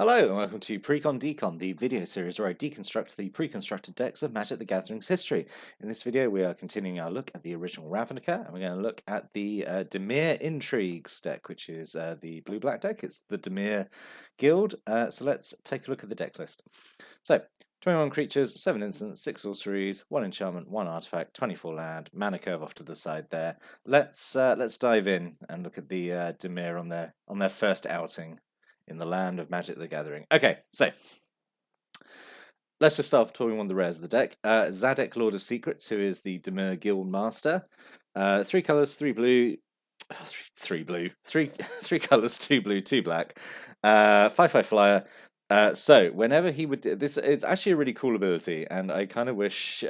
Hello and welcome to Precon Decon, the video series where I deconstruct the pre-constructed decks of Magic the Gathering's history. In this video we are continuing our look at the original Ravnica, and we're going to look at the Dimir Intrigues deck, which is the blue-black deck. It's the Demir Guild, so let's take a look at the deck list. So, 21 creatures, 7 instants, 6 sorceries, 1 enchantment, 1 artifact, 24 land, mana curve off to the side there. Let's dive in and look at the Dimir on their first outing in the land of Magic the Gathering. Okay, so let's just start off talking one of the rares of the deck. Zadek, Lord of Secrets, who is the Demir Guild Master. 3 colors, 3 blue, three colors, 2 blue, 2 black. 5/5 flyer. So whenever he would this, it's actually a really cool ability, and I kind of wish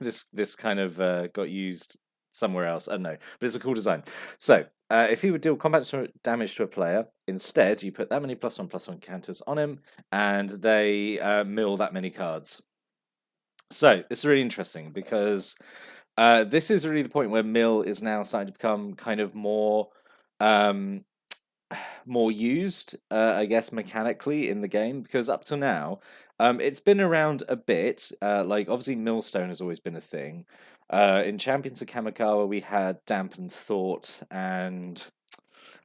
this kind of got used somewhere else. I don't know, but it's a cool design. So if he would deal combat damage to a player, instead you put that many +1/+1 counters on him, and they mill that many cards. So this is really interesting because this is really the point where mill is now starting to become kind of more used, I guess, mechanically in the game, because up till now, it's been around a bit. Like, obviously, Millstone has always been a thing. In Champions of Kamikawa, we had Dampened Thought, and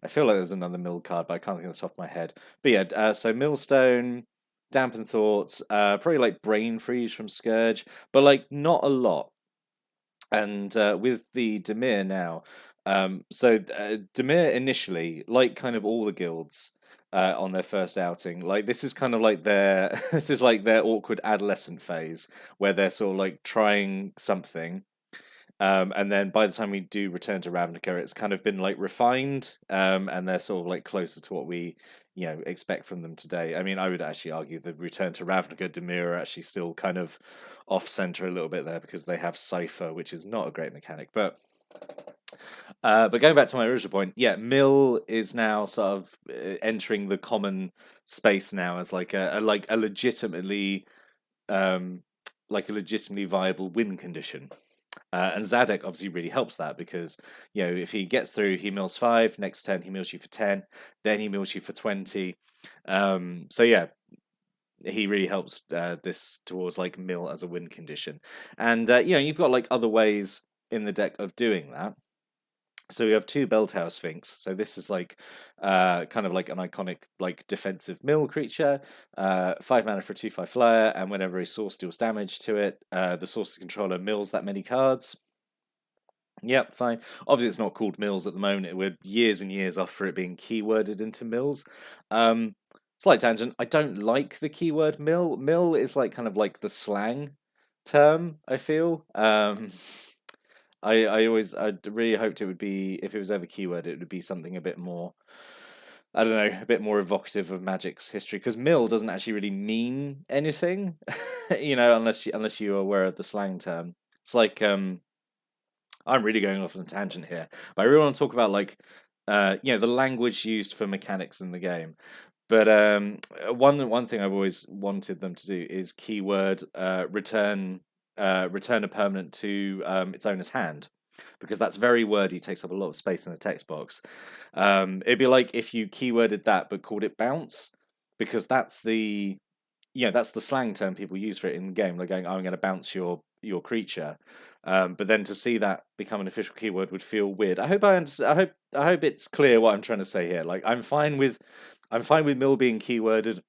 I feel like there's another mill card, but I can't think of the top of my head. But yeah, so Millstone, Dampened Thoughts, probably like Brain Freeze from Scourge, but like not a lot. And with the Dimir now, Dimir initially, like kind of all the guilds on their first outing, like this is kind of like their this is like their awkward adolescent phase where they're sort of like trying something. And then by the time we do return to Ravnica, it's kind of been like refined, and they're sort of like closer to what we, expect from them today. I mean, I would actually argue the return to Ravnica Demir are actually still kind of off center a little bit there because they have Cipher, which is not a great mechanic. But going back to my original point, yeah, Mill is now sort of entering the common space now as like a legitimately viable win condition. And Zadek obviously really helps that because, if he gets through, he mills 5, next turn he mills you for 10, then he mills you for 20. So yeah, he really helps this towards like mill as a win condition. And, you've got like other ways in the deck of doing that. So we have 2 Bell Tower Sphinx. So this is like kind of like an iconic like defensive mill creature. 5 mana for a 2/5 flyer, and whenever a source deals damage to it, the source controller mills that many cards. Yep, fine. Obviously, it's not called mills at the moment. We're years and years off for it being keyworded into mills. Slight tangent. I don't like the keyword mill. Mill is like kind of like the slang term, I feel. I really hoped it would be, if it was ever keyword, it would be something a bit more, I don't know, a bit more evocative of Magic's history, because mill doesn't actually really mean anything, unless you are aware of the slang term. It's like, I'm really going off on a tangent here, but I really want to talk about like, the language used for mechanics in the game. But one thing I've always wanted them to do is keyword return a permanent to its owner's hand, because that's very wordy, takes up a lot of space in the text box. It'd be like if you keyworded that but called it bounce, because that's the slang term people use for it in the game. They're going, "Oh, I'm going to bounce your creature," but then to see that become an official keyword would feel weird. I hope I hope it's clear what I'm trying to say here. Like, I'm fine with mill being keyworded,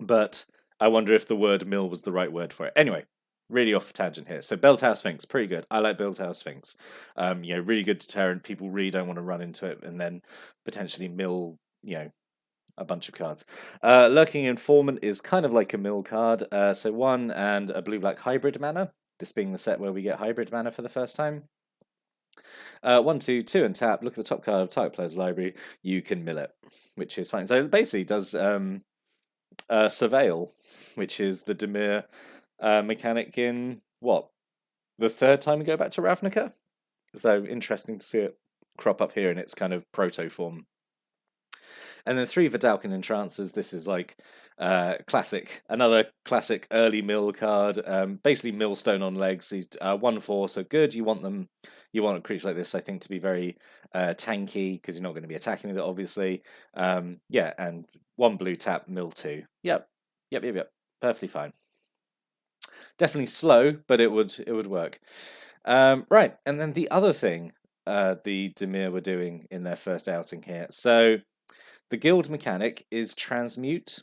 but I wonder if the word mill was the right word for it. Anyway, really off tangent here. So Bell Tower Sphinx, pretty good. I like Bell Tower Sphinx. Really good deterrent. People really don't want to run into it and then potentially mill, a bunch of cards. Lurking Informant is kind of like a mill card. So 1 and a blue-black hybrid mana. This being the set where we get hybrid mana for the first time. 1, 2, 2 and tap. Look at the top card of target player's library. You can mill it, which is fine. So it basically does Surveil, which is the Demir mechanic in the 3rd time we go back to Ravnica. So interesting to see it crop up here in its kind of proto form. And then 3 Vidalcan Entrances. This is like another classic early mill card. Basically millstone on legs. These 1/4, so good. You want a creature like this, I think, to be very tanky because you're not going to be attacking with it, obviously. Yeah, and 1 blue tap, mill 2. Yep. Perfectly fine. Definitely slow, but it would work. Right, and then the other thing the Dimir were doing in their first outing here. So the guild mechanic is transmute,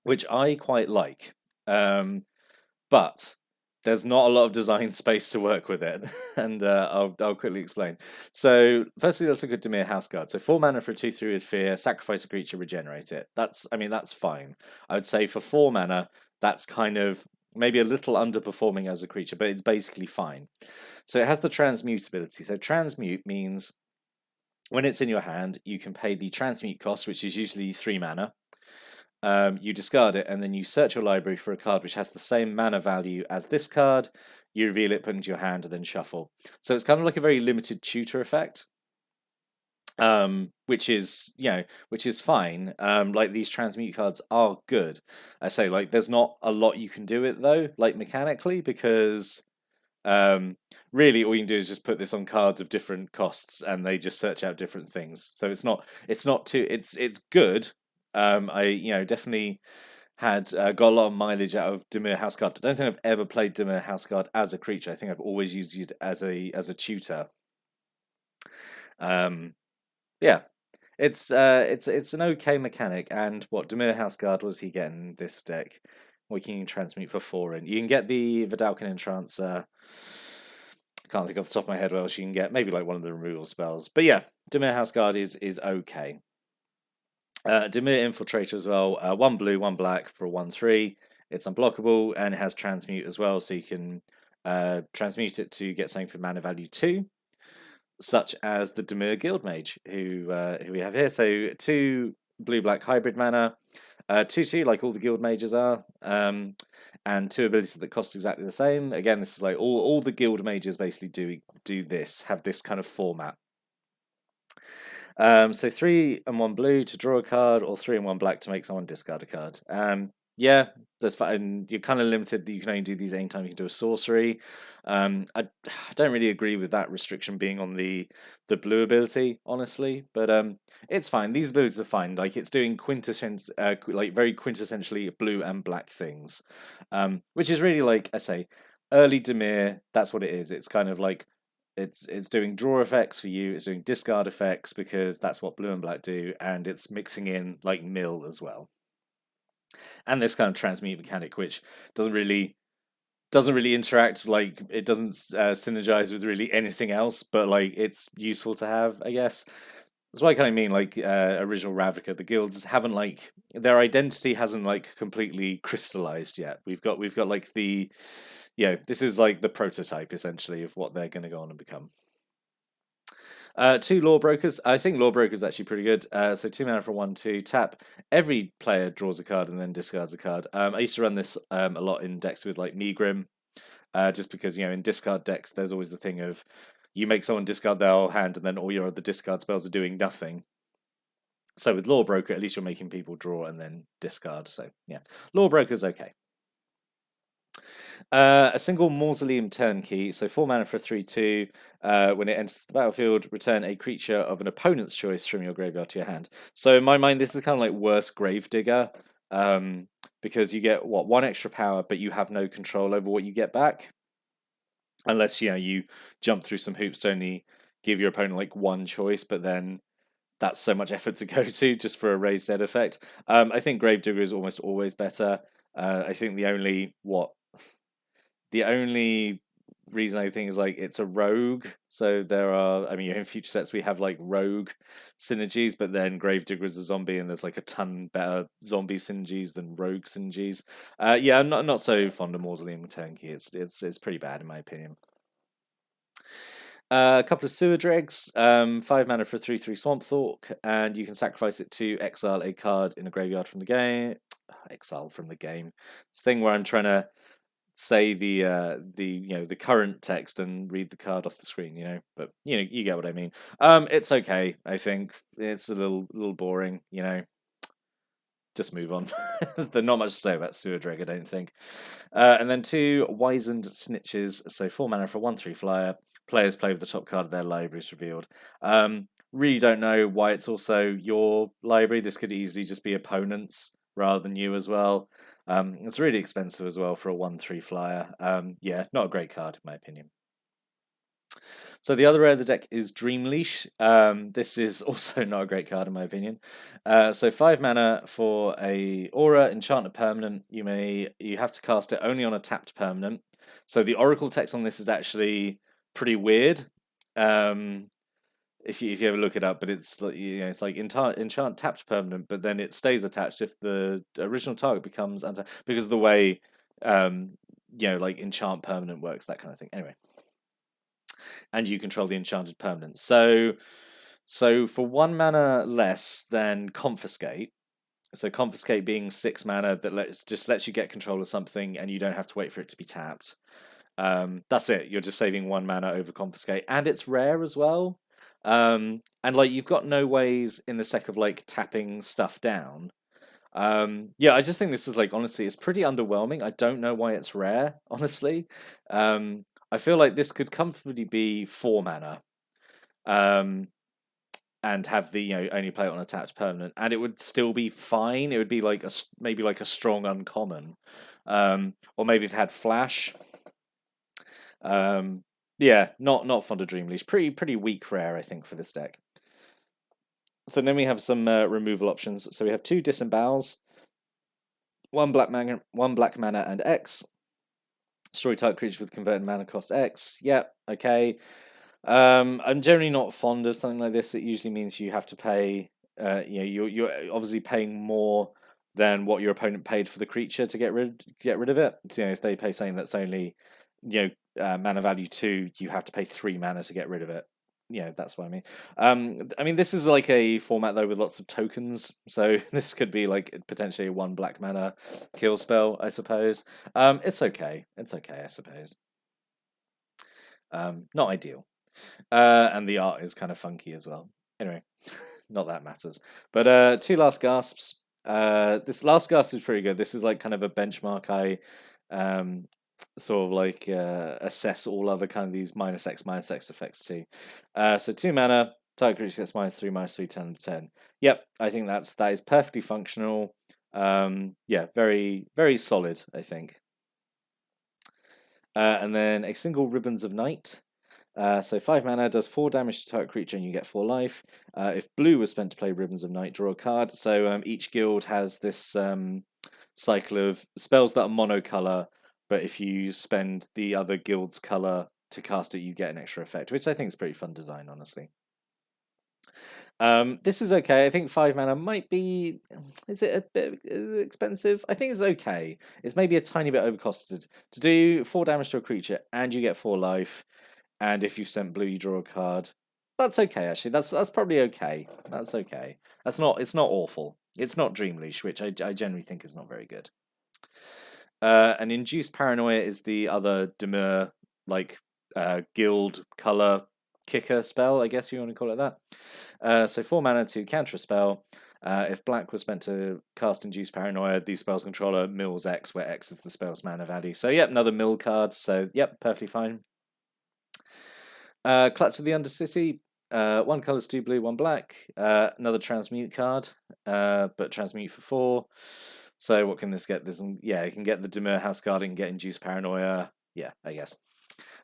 which I quite like, but there's not a lot of design space to work with it, and I'll quickly explain. So firstly, let's look at Demir House card. So 4 mana for a 2/3 with fear, sacrifice a creature, regenerate it. That's fine. I would say for 4 mana, that's kind of maybe a little underperforming as a creature, but it's basically fine. So it has the transmute ability. So transmute means when it's in your hand, you can pay the transmute cost, which is usually 3 mana. You discard it, and then you search your library for a card which has the same mana value as this card. You reveal it, put it into your hand, and then shuffle. So it's kind of like a very limited tutor effect, which is fine. Like these transmute cards are good. I say like there's not a lot you can do it though, like mechanically, because really all you can do is just put this on cards of different costs, and they just search out different things. So it's not too. It's good. I definitely had got a lot of mileage out of Demir House card. I don't think I've ever played Demir House card as a creature. I think I've always used it as a tutor. Yeah, it's an okay mechanic. And what Demir House guard was he getting this deck? We can transmute for 4 in. You can get the Vidalcan Entrancer. I can't think off the top of my head what else you can get. Maybe like one of the removal spells. But yeah, Demir House guard is okay. Dimir Infiltrator as well. 1 blue, 1 black for a 1/3. It's unblockable and it has transmute as well, so you can transmute it to get something for mana value 2, such as the Dimir Guildmage, who we have here. So 2 blue black hybrid mana, 2/2 like all the guild mages are, and 2 abilities that cost exactly the same. Again, this is like all the guild mages basically do this, have this kind of format. So 3 and 1 blue to draw a card, or 3 and 1 black to make someone discard a card. Yeah, that's fine. You're kind of limited that you can only do these anytime you can do a sorcery. I don't really agree with that restriction being on the blue ability, honestly, but it's fine. These abilities are fine. Like it's doing like very quintessentially blue and black things, which is really like I say, early Dimir. That's what it is. It's kind of like it's doing draw effects for you, it's doing discard effects because that's what blue and black do, and it's mixing in like mill as well. And this kind of transmute mechanic, which doesn't really interact, like it doesn't synergize with really anything else, but like it's useful to have, I guess. That's what I kind of mean, like original Ravnica, the guilds haven't like their identity hasn't like completely crystallized yet. We've got like this is like the prototype essentially of what they're going to go on and become. 2 Lawbrokers. I think Lawbroker is actually pretty good. So 2 mana for 1/2. Tap. Every player draws a card and then discards a card. I used to run this a lot in decks with like Megrim, just because in discard decks there's always the thing of you make someone discard their whole hand and then all your other discard spells are doing nothing. So with Lawbroker, at least you're making people draw and then discard. So yeah, Lawbroker's okay. A single Mausoleum turnkey, so 4 mana for a 3/2. When it enters the battlefield, return a creature of an opponent's choice from your graveyard to your hand. So in my mind, this is kind of like worse Gravedigger, because you get 1 extra power, but you have no control over what you get back, unless you jump through some hoops to only give your opponent like 1 choice, but then that's so much effort to go to just for a raised dead effect. I think Gravedigger is almost always better. I think the only reason I think is like it's a rogue. So there are, in future sets we have like rogue synergies, but then Gravedigger is a zombie, and there's like a ton better zombie synergies than rogue synergies. Yeah, I'm not so fond of Mausoleum Turnkey. It's pretty bad in my opinion. A couple of Sewer Dregs, 5 mana for a 3/3 Swamp Thork, and you can sacrifice it to exile a card in a graveyard from the game. Exile from the game. This thing where I'm trying to say the current text and read the card off the screen, but you get what I mean. It's okay, I think. It's a little boring. Just move on. There's not much to say about Sewer Dreg, I don't think. And then 2 Wizened Snitches, so 4 mana for a 1/3 flyer. Players play with the top card of their libraries revealed. Really don't know why it's also your library. This could easily just be opponents rather than you as well. It's really expensive as well for a 1/3 flyer. Yeah, not a great card in my opinion. So the other rare of the deck is Dream Leash. This is also not a great card in my opinion. So 5 mana for a aura enchanted permanent. You have to cast it only on a tapped permanent. So the Oracle text on this is actually pretty weird. If you ever look it up, but it's like enchant tapped permanent, but then it stays attached if the original target becomes untapped because of the way like enchant permanent works, that kind of thing. Anyway. And you control the enchanted permanent. So for 1 mana less than Confiscate, so Confiscate being 6 mana that lets you get control of something and you don't have to wait for it to be tapped. That's it. You're just saving 1 mana over Confiscate, and it's rare as well. And you've got no ways in the deck of tapping stuff down. Yeah, I just think this is honestly, it's pretty underwhelming. I don't know why it's rare, honestly. I feel like this could comfortably be 4 mana, and have the only play it on a tapped permanent, and it would still be fine. It would be maybe a strong uncommon, or maybe if it had flash. Yeah, not fond of Dream Leash. Pretty weak rare, I think, for this deck. So then we have some removal options. So we have 2 Disembowels, 1 black mana and X. Destroy target creature with converted mana cost X. Yep, okay. I'm generally not fond of something like this. It usually means you have to pay. You're obviously paying more than what your opponent paid for the creature to get rid of it. So if they pay something that's only mana value 2, you have to pay 3 mana to get rid of it. Yeah, that's what I mean. I mean, this is a format though with lots of tokens, so this could be potentially a 1 black mana kill spell, I suppose. It's okay. It's okay, I suppose. Not ideal. And the art is kind of funky as well. Anyway, not that matters. But 2 Last Gasps. This Last Gasp is pretty good. This is kind of a benchmark I sort of assess all other kind of these -X effects too. So 2 mana, target creature gets -3/-3, 10/10. Yep, I think that is perfectly functional. Yeah, very very solid, I think. And then a single Ribbons of Night. So 5 mana does 4 damage to target creature and you get 4 life. If blue was spent to play Ribbons of Night, draw a card. So each guild has this cycle of spells that are monocolor, but if you spend the other guild's color to cast it, you get an extra effect, which I think is pretty fun design, honestly. This is okay. I think 5 mana might be. Is it expensive? I think it's okay. It's maybe a tiny bit overcosted to do 4 damage to a creature and you get 4 life. And if you sent blue, you draw a card. That's okay, actually. That's probably okay. That's okay. It's not awful. It's not Dream Leash, which I generally think is not very good. And Induced Paranoia is the other Demir guild color kicker spell, I guess you want to call it that. So 4 mana to counter a spell. If black was meant to cast Induced Paranoia, the spell's controller mills X, where X is the spell's mana value. So yep, another mill card. So yep, perfectly fine. Clutch of the Undercity. 1 color's 2 blue, 1 black. Another transmute card, but transmute for 4. So what can this get? You can get the Demir House card and get Induced Paranoia. Yeah, I guess.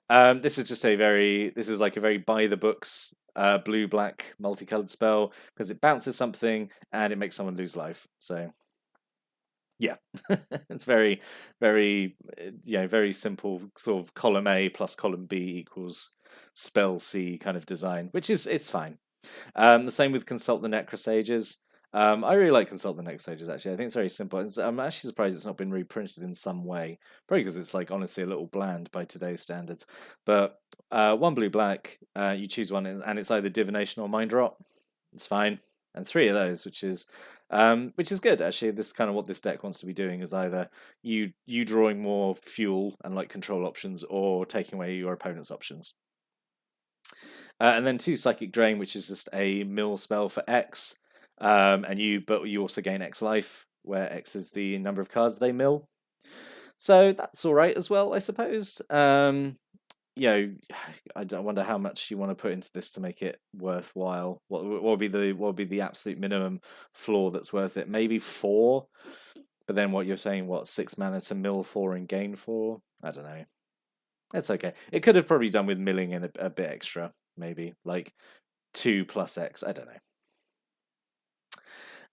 This is just a very by the books blue black multicolored spell because it bounces something and it makes someone lose life. So yeah, it's very very very simple sort of column A plus column B equals spell C kind of design, which is it's fine. The same with Consult the Necrosages. I really like Consult the Necrosages, actually. I think it's very simple. I'm actually surprised it's not been reprinted in some way. Probably because it's honestly a little bland by today's standards. But 1 blue black, you choose one, and it's either Divination or Mind Rot. It's fine. and 3 of those, which is good actually. This is kind of what this deck wants to be doing, is either you drawing more fuel and like control options, or taking away your opponent's options. And then 2 Psychic Drain, which is just a mill spell for X, but you also gain X life, where X is the number of cards they mill. So that's all right as well, I suppose. I wonder how much you want to put into this to make it worthwhile. What would be the absolute minimum floor that's worth it? Maybe 4, but then what you're saying, 6 mana to mill 4 and gain 4? I don't know. It's okay. It could have probably done with milling in a bit extra, maybe like 2 plus X. I don't know.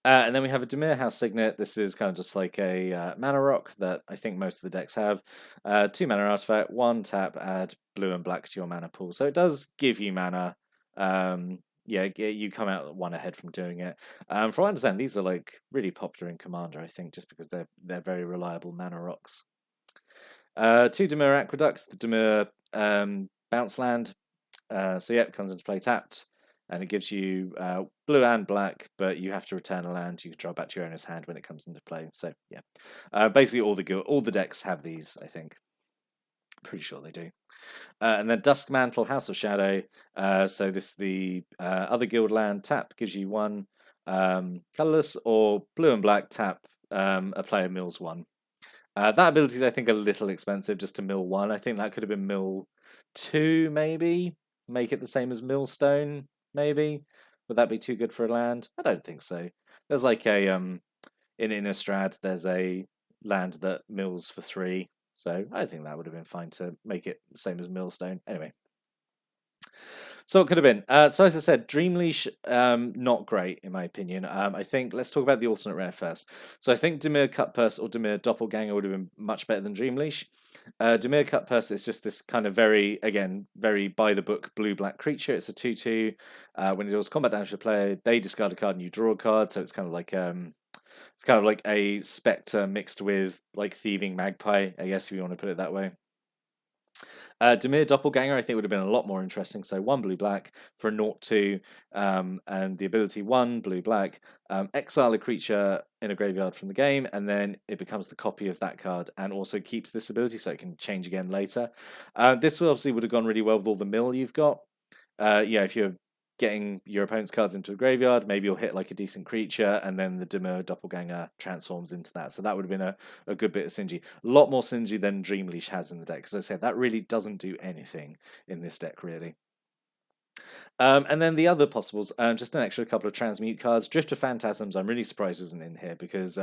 And then we have a Demir House Signet. This is kind of just like a mana rock that I think most of the decks have. 2 mana artifact, 1 tap, add blue and black to your mana pool. So it does give you mana. You come out 1 ahead from doing it. From what I understand, these are like really popular in Commander, I think, just because they're very reliable mana rocks. 2 Dimir Aqueducts, the Dimir bounce land. It comes into play tapped, and it gives you blue and black, but you have to return a land you can draw back to your owner's hand when it comes into play. So yeah, basically all the decks have these, I think. Pretty sure they do. And then Dusk Mantle, House of Shadow. So this is the other guild land. Tap gives you 1 colorless, or blue and black tap. A player mills 1. That ability is, I think, a little expensive just to mill 1. I think that could have been mill 2, maybe. Make it the same as Millstone, maybe. Would that be too good for a land? I don't think so. There's like a in Innistrad, there's a land that mills for 3, so I think that would have been fine to make it the same as Millstone. Anyway, so it could have been. So as I said, Dream Leash, not great in my opinion. I think let's talk about the alternate rare first. So I think Demir Cutpurse or Demir Doppelganger would have been much better than Dream Leash. Demir Cutpurse is just this kind of very by the book blue-black creature. It's a 2/2. When it deals combat damage to the player, they discard a card and you draw a card. So it's kind of like a Spectre mixed with like Thieving Magpie, I guess, if you want to put it that way. Demir Doppelganger, I think, would have been a lot more interesting. So 1 blue-black for a 0/2, and the ability 1 blue-black, exile a creature in a graveyard from the game, and then it becomes the copy of that card, and also keeps this ability so it can change again later. This obviously would have gone really well with all the mill you've got. If you're getting your opponent's cards into a graveyard, maybe you'll hit like a decent creature, and then the Demir Doppelganger transforms into that. So that would have been a good bit of synergy. A lot more synergy than Dream Leash has in the deck, because I said that really doesn't do anything in this deck, really. And then the other possibles, just an extra couple of transmute cards. Drift of Phantasms, I'm really surprised isn't in here, because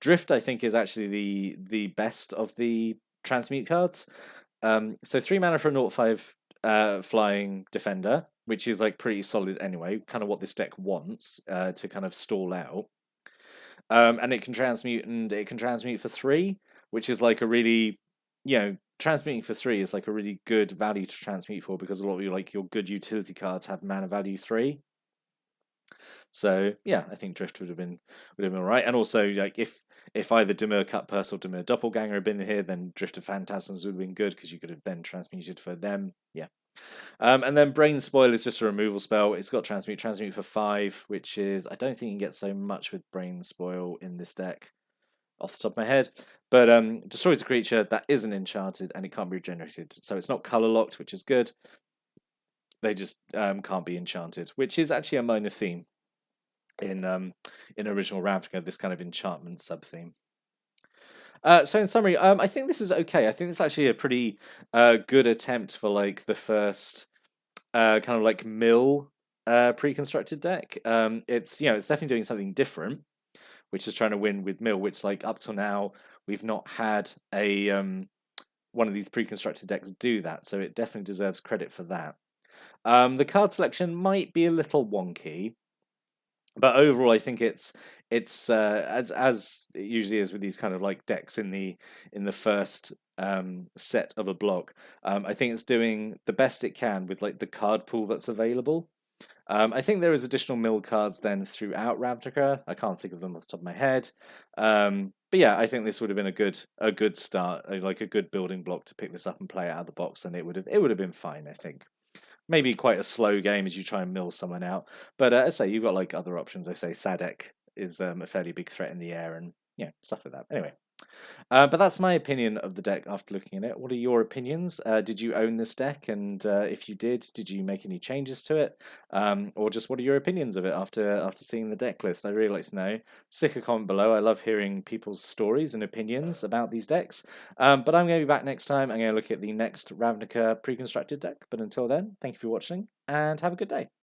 Drift, I think, is actually the best of the transmute cards. So 3 mana for a 0/5 flying defender, which is like pretty solid anyway, kind of what this deck wants to kind of stall out. And it can transmute for 3, which is like a really, transmuting for 3 is like a really good value to transmute for, because a lot of your good utility cards have mana value 3. So yeah, I think Drift would have been all right. And also, like, if either Demir Cutpurse or Demir Doppelganger had been here, then Drift of Phantasms would have been good, because you could have then transmuted for them. Yeah. And then Brain Spoil is just a removal spell. It's got transmute for 5, which is, I don't think you can get so much with Brain Spoil in this deck, off the top of my head. But destroys a creature that isn't enchanted, and it can't be regenerated. So it's not color locked, which is good. They just can't be enchanted, which is actually a minor theme in original Ravnica, this kind of enchantment sub theme. So in summary, I think this is okay. I think it's actually a pretty good attempt for like the first kind of like mill pre-constructed deck. It's definitely doing something different, which is trying to win with mill, which like up till now we've not had a one of these pre-constructed decks do that. So it definitely deserves credit for that. The card selection might be a little wonky, but overall, I think it's as it usually is with these kind of like decks in the first set of a block. I think it's doing the best it can with like the card pool that's available. I think there is additional mill cards then throughout Ravnica. I can't think of them off the top of my head. But yeah, I think this would have been a good start, like a good building block to pick this up and play it out of the box, and it would have been fine, I think. maybe quite a slow game as you try and mill someone out. But as I say, you've got like other options. I say Sadek is a fairly big threat in the air, and yeah, stuff like that. Anyway, but that's my opinion of the deck after looking at it. What are your opinions? Did you own this deck? And if you did you make any changes to it? Or just what are your opinions of it after seeing the deck list? I'd really like to know. Stick a comment below. I love hearing people's stories and opinions about these decks. But I'm going to be back next time. I'm going to look at the next Ravnica pre-constructed deck. But until then, thank you for watching and have a good day.